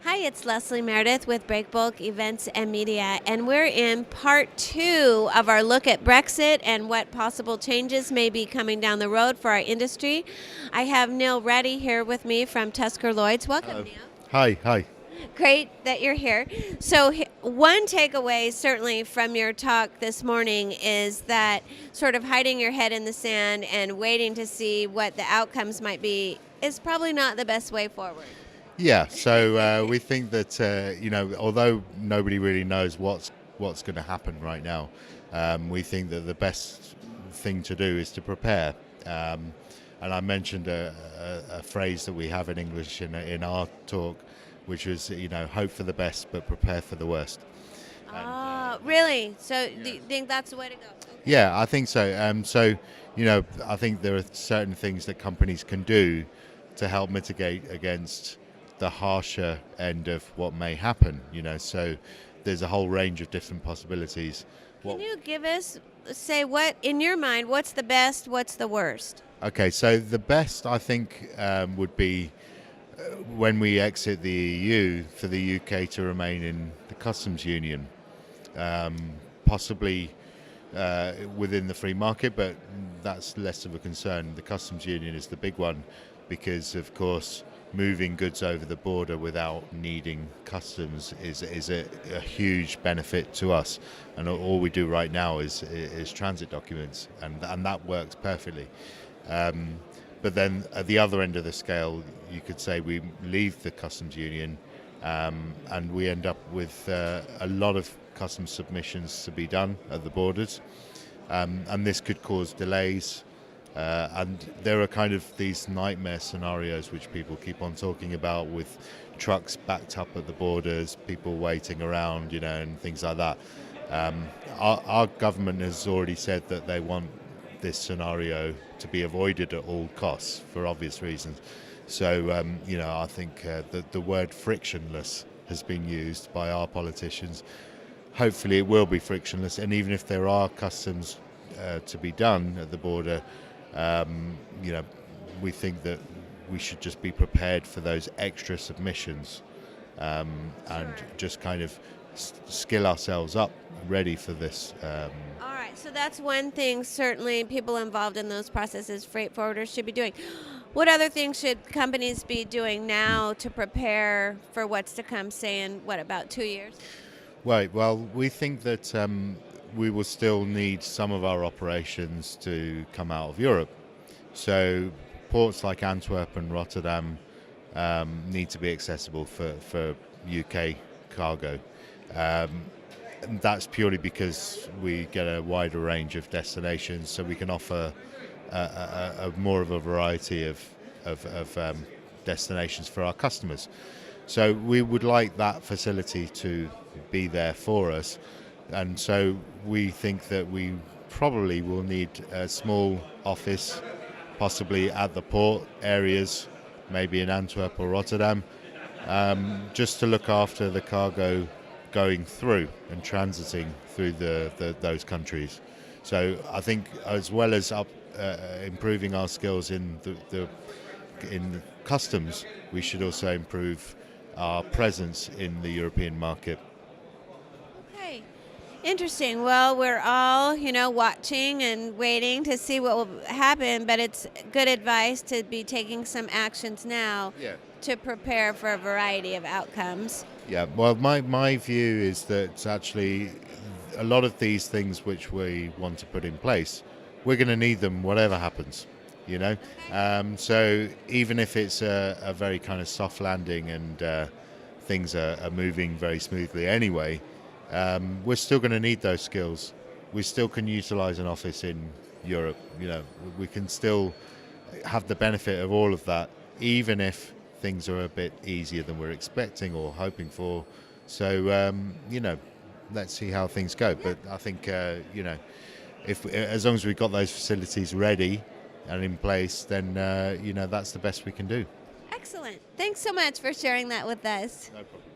Hi, it's Leslie Meredith with Breakbulk Events and Media, and we're in part two of our look at Brexit and what possible changes may be coming down the road for our industry. I have Neel Ratti here with me from Tuscor Lloyd's. Welcome, Hello. Neel. Hi. Great that you're here. So, one takeaway, certainly from your talk this morning, is that sort of hiding your head in the sand and waiting to see what the outcomes might be is probably not the best way forward. Yeah, so we think that although nobody really knows what's going to happen right now, we think that the best thing to do is to prepare. And I mentioned a phrase that we have in English in our talk, which was hope for the best but prepare for the worst. Oh, really? So, do you think that's the way to go? Yeah, I think so. I think there are certain things that companies can do to help mitigate against the harsher end of what may happen. So there's a whole range of different possibilities. Can you give us, say, what, in your mind, what's the best, what's the worst? Okay, so the best I think would be when we exit the EU for the UK to remain in the customs union, possibly within the free market, but that's less of a concern. The customs union is the big one because, of course, moving goods over the border without needing customs is a huge benefit to us. And all we do right now is transit documents, and that works perfectly. But then at the other end of the scale, you could say we leave the customs union and we end up with a lot of customs submissions to be done at the borders. And this could cause delays. And there are kind of these nightmare scenarios which people keep on talking about, with trucks backed up at the borders, people waiting around, and things like that. Our government has already said that they want this scenario to be avoided at all costs for obvious reasons. So, I think that the word frictionless has been used by our politicians. Hopefully it will be frictionless, and even if there are customs to be done at the border, we think that we should just be prepared for those extra submissions and just kind of skill ourselves up ready for this. All right, so that's one thing certainly people involved in those processes, freight forwarders, should be doing. What other things should companies be doing now to prepare for what's to come, say, in about 2 years? Right, well, we think that we will still need some of our operations to come out of Europe. So ports like Antwerp and Rotterdam need to be accessible for UK cargo. And that's purely because we get a wider range of destinations, so we can offer a more of a variety of destinations for our customers. So we would like that facility to be there for us, and so we think that we probably will need a small office, possibly at the port areas, maybe in Antwerp or Rotterdam, just to look after the cargo going through and transiting through those countries. So I think, as well as improving our skills in the customs, we should also improve our presence in the European market. Okay, interesting. Well, we're all, watching and waiting to see what will happen, but it's good advice to be taking some actions now to prepare for a variety of outcomes. Yeah, well, my view is that actually a lot of these things which we want to put in place, we're going to need them whatever happens, So even if it's a very kind of soft landing and things are moving very smoothly anyway, we're still going to need those skills. We still can utilize an office in Europe. We can still have the benefit of all of that, even if things are a bit easier than we're expecting or hoping for. So, let's see how things go. But I think, if as long as we've got those facilities ready and in place, then, that's the best we can do. Excellent. Thanks so much for sharing that with us. No problem.